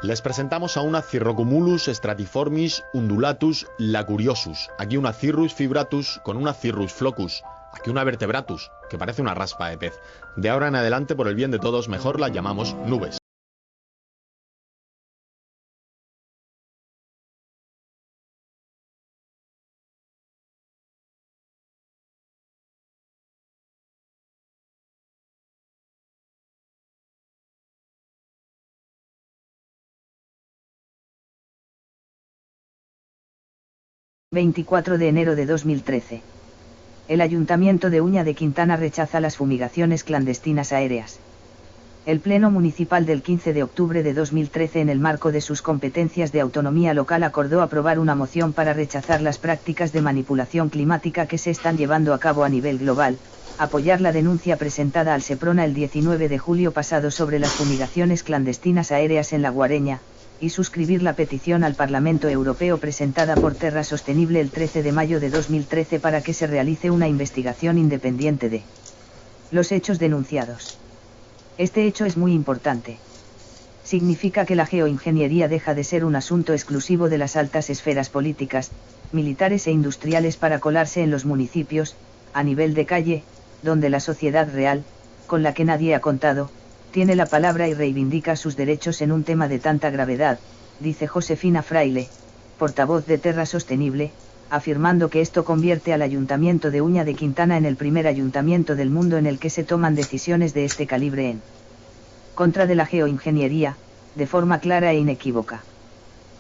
Les presentamos a una Cirrocumulus stratiformis undulatus lacuriosus, aquí una Cirrus fibratus con una Cirrus flocus, aquí una Vertebratus, que parece una raspa de pez. De ahora en adelante, por el bien de todos, mejor la llamamos nubes. ...24 de enero de 2013. El Ayuntamiento de Uña de Quintana rechaza las fumigaciones clandestinas aéreas. El Pleno Municipal del 15 de octubre de 2013, en el marco de sus competencias de autonomía local, acordó aprobar una moción para rechazar las prácticas de manipulación climática que se están llevando a cabo a nivel global, apoyar la denuncia presentada al Seprona el 19 de julio pasado sobre las fumigaciones clandestinas aéreas en La Guareña, y suscribir la petición al Parlamento Europeo presentada por Terra Sostenible el 13 de mayo de 2013 para que se realice una investigación independiente de los hechos denunciados. Este hecho es muy importante. Significa que la geoingeniería deja de ser un asunto exclusivo de las altas esferas políticas, militares e industriales para colarse en los municipios, a nivel de calle, donde la sociedad real, con la que nadie ha contado, tiene la palabra y reivindica sus derechos en un tema de tanta gravedad, dice Josefina Fraile, portavoz de Terra Sostenible, afirmando que esto convierte al Ayuntamiento de Uña de Quintana en el primer ayuntamiento del mundo en el que se toman decisiones de este calibre en contra de la geoingeniería, de forma clara e inequívoca.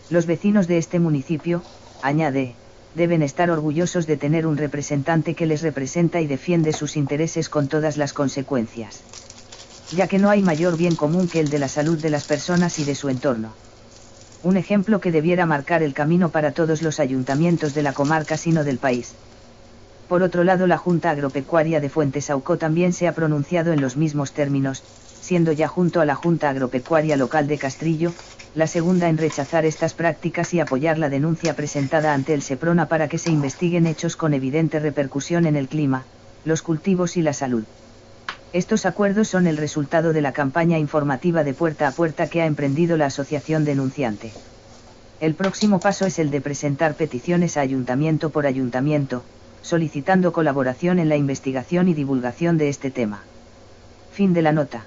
Los vecinos de este municipio, añade, deben estar orgullosos de tener un representante que les representa y defiende sus intereses con todas las consecuencias. Ya que no hay mayor bien común que el de la salud de las personas y de su entorno. Un ejemplo que debiera marcar el camino para todos los ayuntamientos de la comarca sino del país. Por otro lado, la Junta Agropecuaria de Fuentesauco también se ha pronunciado en los mismos términos, siendo ya junto a la Junta Agropecuaria Local de Castrillo, la segunda en rechazar estas prácticas y apoyar la denuncia presentada ante el Seprona para que se investiguen hechos con evidente repercusión en el clima, los cultivos y la salud. Estos acuerdos son el resultado de la campaña informativa de puerta a puerta que ha emprendido la asociación denunciante. El próximo paso es el de presentar peticiones a ayuntamiento por ayuntamiento, solicitando colaboración en la investigación y divulgación de este tema. Fin de la nota.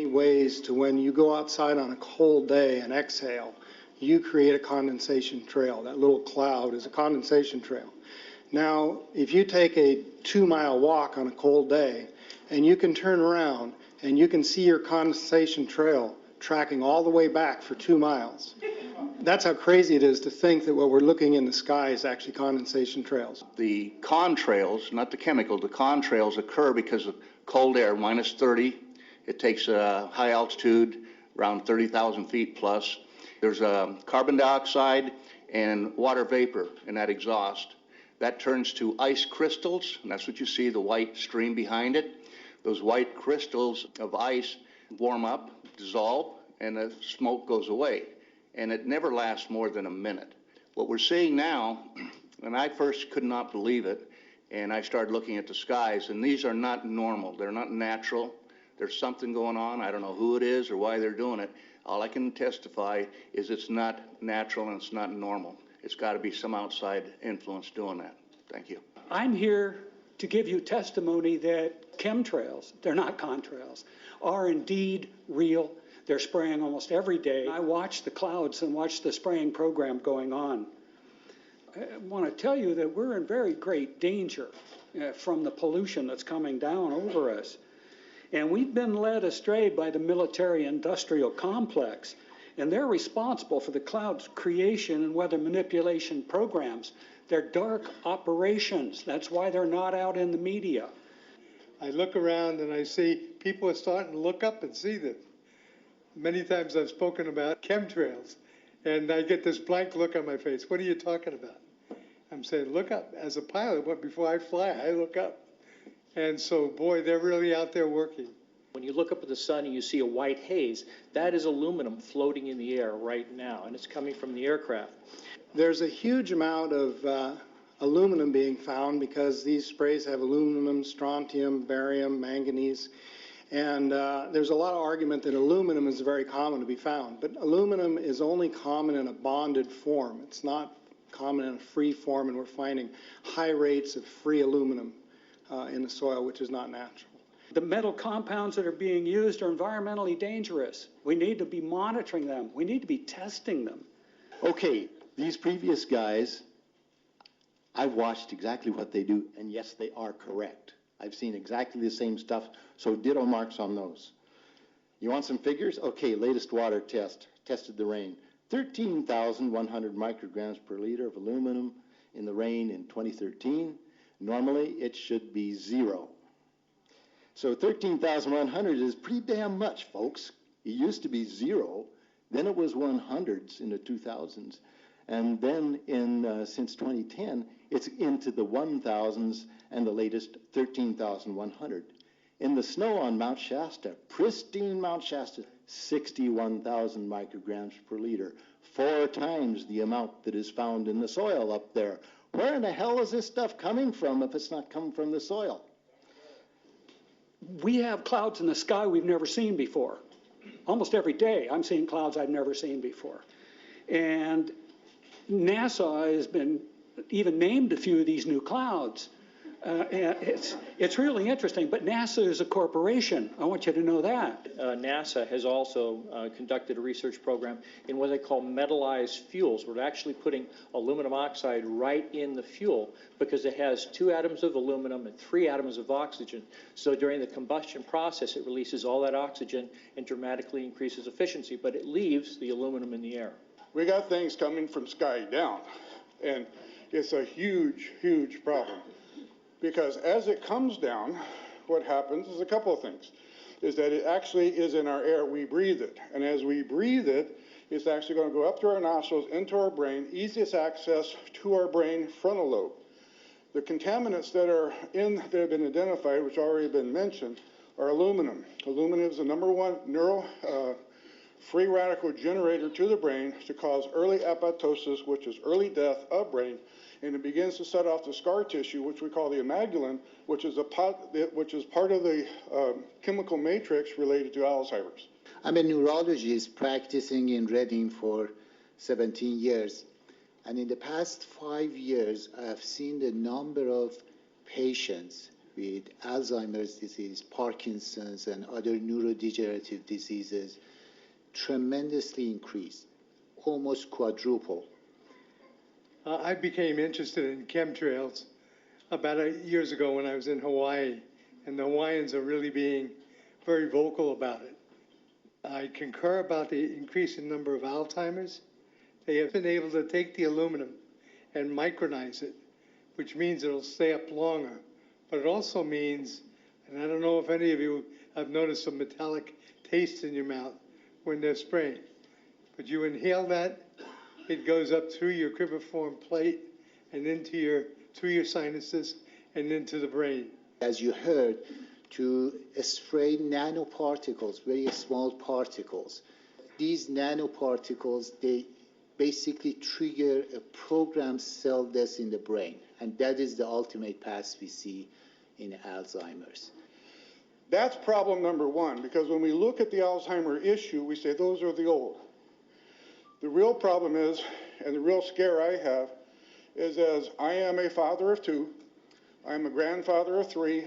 Ways to, when you go outside on a cold day and exhale, you create a condensation trail. That little cloud is a condensation trail. Now, if you take a 2-mile walk on a cold day and you can turn around and you can see your condensation trail tracking all the way back for 2 miles. That's how crazy it is to think that what we're looking in the sky is actually condensation trails. The contrails, not the chemical, the contrails occur because of cold air, minus 30. It takes a high altitude, around 30,000 feet plus. There's carbon dioxide and water vapor in that exhaust. That turns to ice crystals, and that's what you see, the white stream behind it. Those white crystals of ice warm up, dissolve, and the smoke goes away. And it never lasts more than a minute. What we're seeing now, and I first could not believe it, and I started looking at the skies, and these are not normal. They're not natural. There's something going on. I don't know who it is or why they're doing it. All I can testify is it's not natural and it's not normal. It's got to be some outside influence doing that. Thank you. I'm here to give you testimony that chemtrails, they're not contrails, are indeed real. They're spraying almost every day. I watch the clouds and watch the spraying program going on. I want to tell you that we're in very great danger from the pollution that's coming down over us. And we've been led astray by the military-industrial complex, and they're responsible for the cloud's creation and weather manipulation programs. They're dark operations. That's why they're not out in the media. I look around and I see people are starting to look up and see this. Many times I've spoken about chemtrails, And I get this blank look on my face. What are you talking about? I'm saying, look up. As a pilot, before I fly, I look up. And so, boy, they're really out there working. When you look up at the sun and you see a white haze, that is aluminum floating in the air right now, and it's coming from the aircraft. There's a huge amount of aluminum being found because these sprays have aluminum, strontium, barium, manganese. And there's a lot of argument that aluminum is very common to be found. But aluminum is only common in a bonded form. It's not common in a free form, and we're finding high rates of free aluminum in the soil, which is not natural. The metal compounds that are being used are environmentally dangerous. We need to be monitoring them. We need to be testing them. Okay, these previous guys, I've watched exactly what they do, and yes, they are correct. I've seen exactly the same stuff, so ditto marks on those. You want some figures? Okay, latest water test, tested the rain. 13,100 micrograms per liter of aluminum in the rain in 2013. Normally, it should be 0. So 13,100 is pretty damn much, folks. It used to be 0, then it was 100s in the 2000s, and then since 2010, it's into the 1,000s and the latest 13,100. In the snow on Mount Shasta, pristine Mount Shasta, 61,000 micrograms per liter, 4 times the amount that is found in the soil up there. Where in the hell is this stuff coming from if it's not coming from the soil? We have clouds in the sky we've never seen before. Almost every day I'm seeing clouds I've never seen before. And NASA has been even named a few of these new clouds. And it's really interesting, but NASA is a corporation. I want you to know that. NASA has also conducted a research program in what they call metallized fuels. We're actually putting aluminum oxide right in the fuel because it has 2 atoms of aluminum and 3 atoms of oxygen. So during the combustion process, it releases all that oxygen and dramatically increases efficiency, but it leaves the aluminum in the air. We got things coming from sky down, and it's a huge, huge problem. Because as it comes down, what happens is a couple of things. Is that it actually is in our air, we breathe it. And as we breathe it, it's actually going to go up through our nostrils, into our brain, easiest access to our brain frontal lobe. The contaminants that have been identified, which already been mentioned, are aluminum. Aluminum is the #1 free radical generator to the brain to cause early apoptosis, which is early death of brain, and it begins to set off the scar tissue, which we call the amygdalin, which is part of the chemical matrix related to Alzheimer's. I'm a neurologist practicing in Reading for 17 years. And in the past 5 years, I've seen the number of patients with Alzheimer's disease, Parkinson's, and other neurodegenerative diseases tremendously increased, almost quadruple. I became interested in chemtrails about 8 years ago when I was in Hawaii, and the Hawaiians are really being very vocal about it. I concur about the increasing number of Alzheimer's. They have been able to take the aluminum and micronize it, which means it'll stay up longer. But it also means, and I don't know if any of you have noticed a metallic taste in your mouth when they're spraying, but you inhale that, it goes up through your cribriform plate and through your sinuses and into the brain. As you heard, to spray nanoparticles, very small particles. These nanoparticles, they basically trigger a programmed cell death in the brain, and that is the ultimate path we see in Alzheimer's. That's problem #1, because when we look at the Alzheimer issue, we say those are the old. The real problem is, and the real scare I have, is as I am a father of 2, I'm a grandfather of 3.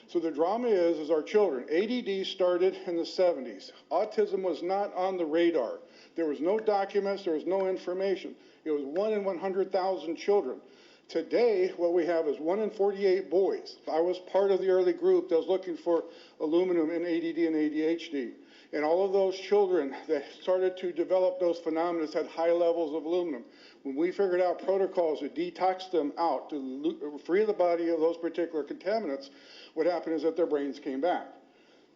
So the drama is our children. ADD started in the 70s. Autism was not on the radar. There was no documents, there was no information. It was 1 in 100,000 children. Today, what we have is 1 in 48 boys. I was part of the early group that was looking for aluminum in ADD and ADHD. And all of those children that started to develop those phenomena had high levels of aluminum. When we figured out protocols to detox them out, to free the body of those particular contaminants, what happened is that their brains came back.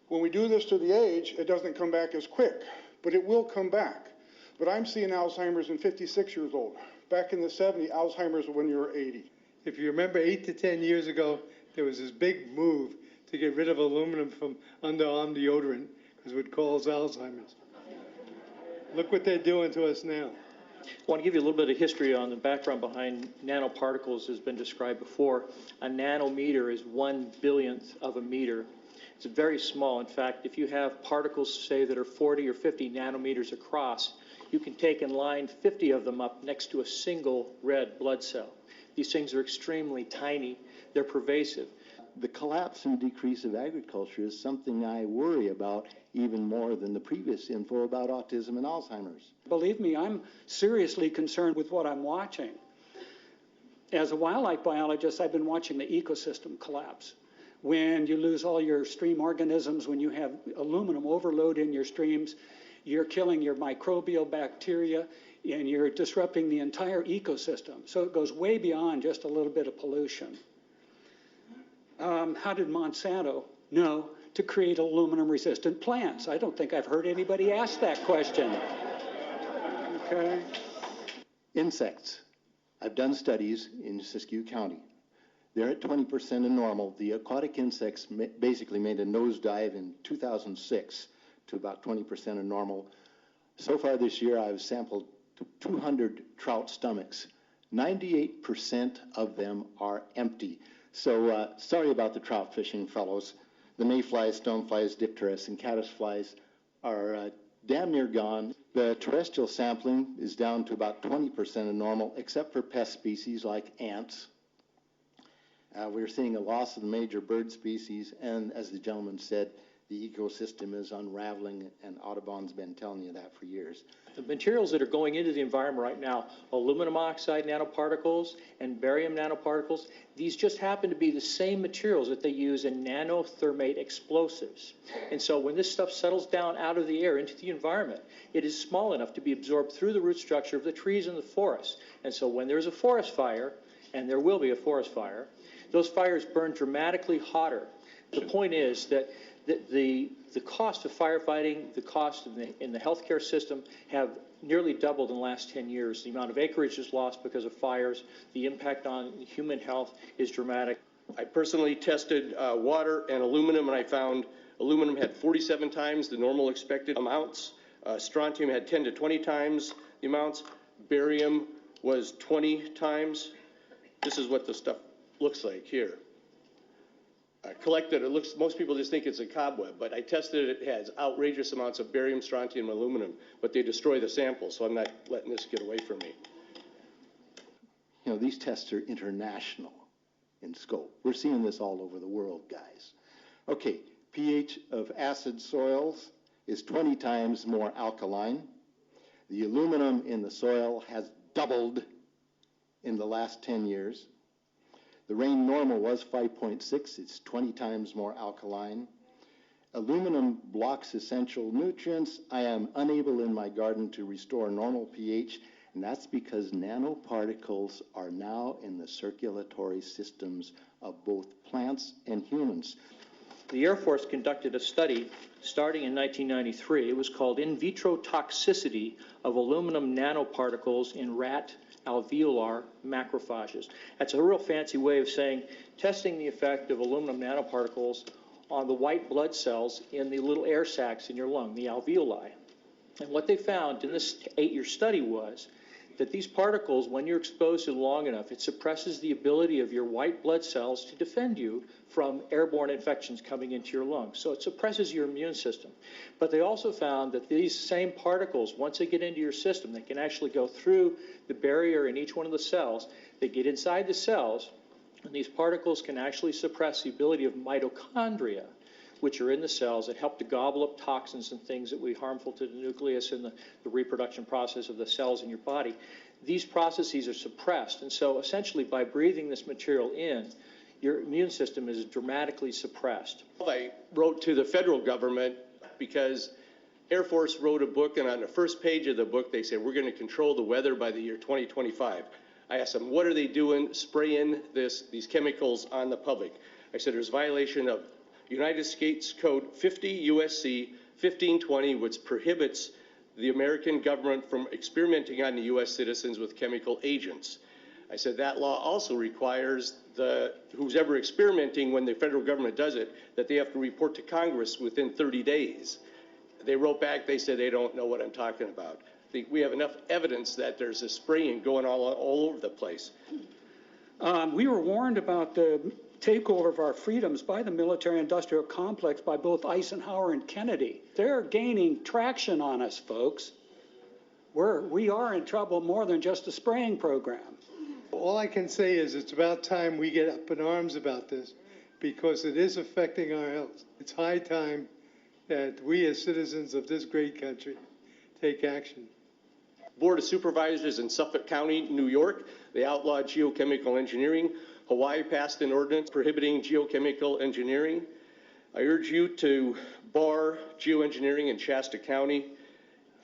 When we do this to the age, it doesn't come back as quick, but it will come back. But I'm seeing Alzheimer's in 56 years old. Back in the 70s, Alzheimer's when you were 80. If you remember 8 to 10 years ago, there was this big move to get rid of aluminum from underarm deodorant because it would cause Alzheimer's. Look what they're doing to us now. I want to give you a little bit of history on the background behind nanoparticles has been described before. A nanometer is 1/1000th of a meter. It's very small. In fact, if you have particles, say, that are 40 or 50 nanometers across, you can take and line 50 of them up next to a single red blood cell. These things are extremely tiny. They're pervasive. The collapse and decrease of agriculture is something I worry about even more than the previous info about autism and Alzheimer's. Believe me, I'm seriously concerned with what I'm watching. As a wildlife biologist, I've been watching the ecosystem collapse. When you lose all your stream organisms, when you have aluminum overload in your streams, you're killing your microbial bacteria and you're disrupting the entire ecosystem. So it goes way beyond just a little bit of pollution. How did Monsanto know to create aluminum-resistant plants? I don't think I've heard anybody ask that question. Okay. Insects. I've done studies in Siskiyou County. They're at 20% of normal. The aquatic insects basically made a nosedive in 2006 to about 20% of normal. So far this year, I've sampled 200 trout stomachs. 98% of them are empty. So sorry about the trout fishing fellows. The mayflies, stoneflies, dipterus, and caddisflies are damn near gone. The terrestrial sampling is down to about 20% of normal, except for pest species like ants. We're seeing a loss of the major bird species, and as the gentleman said, the ecosystem is unraveling, and Audubon's been telling you that for years. The materials that are going into the environment right now, aluminum oxide nanoparticles and barium nanoparticles, these just happen to be the same materials that they use in nanothermate explosives. And so when this stuff settles down out of the air into the environment, it is small enough to be absorbed through the root structure of the trees in the forest. And so when there's a forest fire, and there will be a forest fire, those fires burn dramatically hotter. The point is that the cost of firefighting, the cost in the healthcare system have nearly doubled in the last 10 years. The amount of acreage is lost because of fires. The impact on human health is dramatic. I personally tested water and aluminum, and I found aluminum had 47 times the normal expected amounts. Strontium had 10 to 20 times the amounts. Barium was 20 times. This is what the stuff looks like here. Collected, most people just think it's a cobweb, but I tested it. It has outrageous amounts of barium, strontium, and aluminum, but they destroy the sample, so I'm not letting this get away from me. You know, these tests are international in scope. We're seeing this all over the world, guys. Okay, pH of acid soils is 20 times more alkaline. The aluminum in the soil has doubled in the last 10 years. The rain normal was 5.6. It's 20 times more alkaline. Aluminum blocks essential nutrients. I am unable in my garden to restore normal pH, and that's because nanoparticles are now in the circulatory systems of both plants and humans. The Air Force conducted a study starting in 1993. It was called In Vitro Toxicity of Aluminum Nanoparticles in Rat Alveolar Macrophages. That's a real fancy way of saying testing the effect of aluminum nanoparticles on the white blood cells in the little air sacs in your lung, the alveoli. And what they found in this 8-year study was that these particles, when you're exposed to long enough, it suppresses the ability of your white blood cells to defend you from airborne infections coming into your lungs. So it suppresses your immune system. But they also found that these same particles, once they get into your system, they can actually go through the barrier in each one of the cells. They get inside the cells, and these particles can actually suppress the ability of mitochondria, which are in the cells that help to gobble up toxins and things that would be harmful to the nucleus and the reproduction process of the cells in your body. These processes are suppressed, and so essentially by breathing this material in, your immune system is dramatically suppressed. I wrote to the federal government because Air Force wrote a book, and on the first page of the book they said, we're going to control the weather by the year 2025. I asked them, what are they doing spraying these chemicals on the public? I said, there's violation of United States Code 50 USC 1520, which prohibits the American government from experimenting on the U.S. citizens with chemical agents. I said that law also requires who's ever experimenting, when the federal government does it, that they have to report to Congress within 30 days. They wrote back, they said they don't know what I'm talking about. We have enough evidence that there's a spraying going all over the place. We were warned about the takeover of our freedoms by the military-industrial complex by both Eisenhower and Kennedy. They're gaining traction on us, folks. We are in trouble more than just a spraying program. All I can say is it's about time we get up in arms about this, because it is affecting our health. It's high time that we as citizens of this great country take action. Board of Supervisors in Suffolk County, New York, they outlawed geochemical engineering. Hawaii passed an ordinance prohibiting geochemical engineering. I urge you to bar geoengineering in Shasta County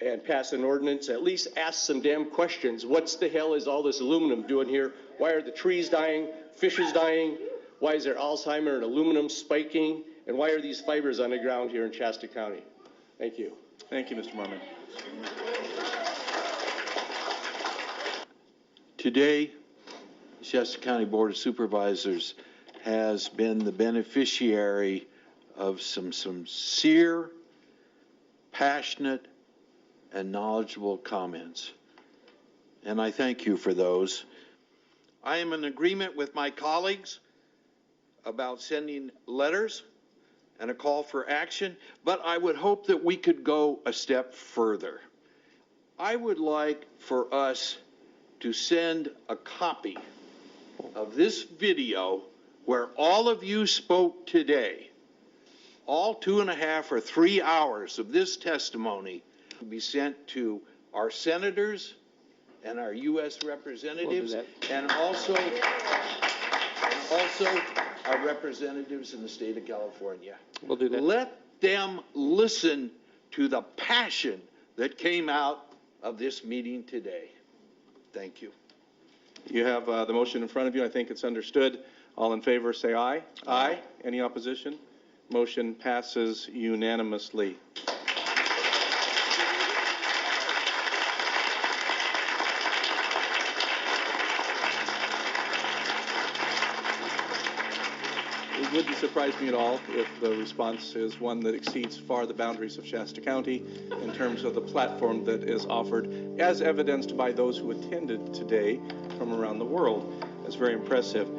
and pass an ordinance. At least ask some damn questions. What the hell is all this aluminum doing here? Why are the trees dying, fishes dying? Why is there Alzheimer and aluminum spiking? And why are these fibers on the ground here in Shasta County? Thank you. Thank you, Mr. Marmon. Today, the Shasta County Board of Supervisors has been the beneficiary of some sincere, passionate, and knowledgeable comments. And I thank you for those. I am in agreement with my colleagues about sending letters and a call for action, but I would hope that we could go a step further. I would like for us to send a copy of this video where all of you spoke today, all 2.5 or 3 hours of this testimony, to be sent to our senators and our U.S. representatives, and also our representatives in the state of California. We'll do that. Let them listen to the passion that came out of this meeting today. Thank you. You have the motion in front of you. I think it's understood. All in favor, say aye. Aye. Any opposition? Motion passes unanimously. It wouldn't surprise me at all if the response is one that exceeds far the boundaries of Shasta County in terms of the platform that is offered, as evidenced by those who attended today from around the world. That's very impressive.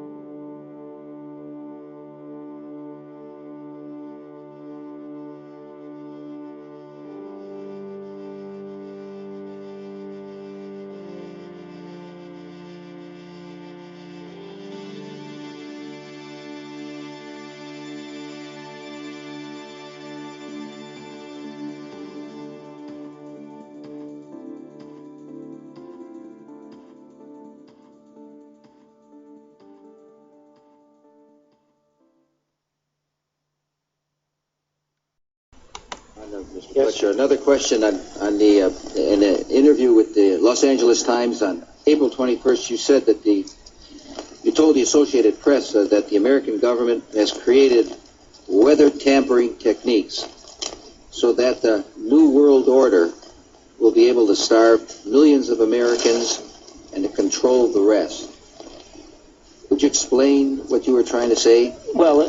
Mr. Fletcher, another question on in an interview with the Los Angeles Times on April 21st, you said that you told the Associated Press that the American government has created weather tampering techniques so that the New World Order will be able to starve millions of Americans and to control the rest. Would you explain what you were trying to say? Well,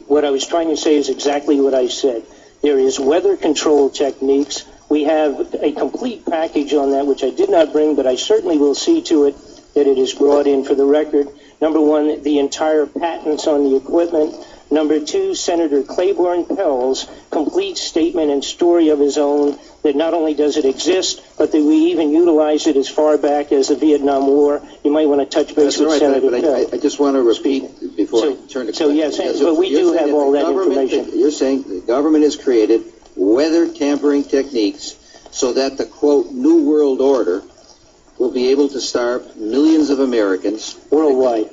what I was trying to say is exactly what I said. There is weather control techniques. We have a complete package on that, which I did not bring, but I certainly will see to it that it is brought in for the record. Number one, the entire patents on the equipment. Number two, Senator Claiborne Pell's complete statement and story of his own, that not only does it exist, but that we even utilize it as far back as the Vietnam War. You might want to touch base with Senator Pell. I just want to repeat before I turn to So yes, but we do have all that information. You're saying the government has created weather tampering techniques so that the, quote, New World Order will be able to starve millions of Americans. Worldwide.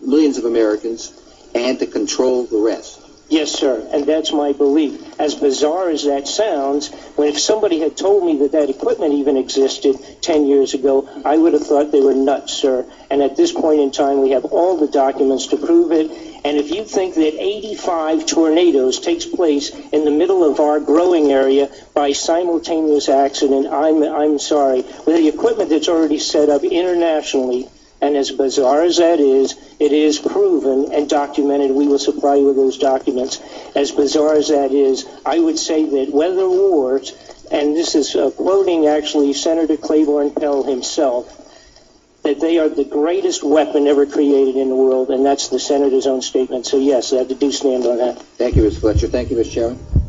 Millions of Americans, and to control the rest. Yes, sir, and that's my belief. As bizarre as that sounds, if somebody had told me that that equipment even existed 10 years ago, I would have thought they were nuts, sir. And at this point in time, we have all the documents to prove it. And if you think that 85 tornadoes takes place in the middle of our growing area by simultaneous accident, I'm sorry. With the equipment that's already set up internationally, and as bizarre as that is, it is proven and documented. We will supply you with those documents. As bizarre as that is, I would say that weather wars, and this is quoting actually Senator Claiborne Pell himself, that they are the greatest weapon ever created in the world, and that's the Senator's own statement. So yes, I do stand on that. Thank you, Ms. Fletcher. Thank you, Ms. Chairman.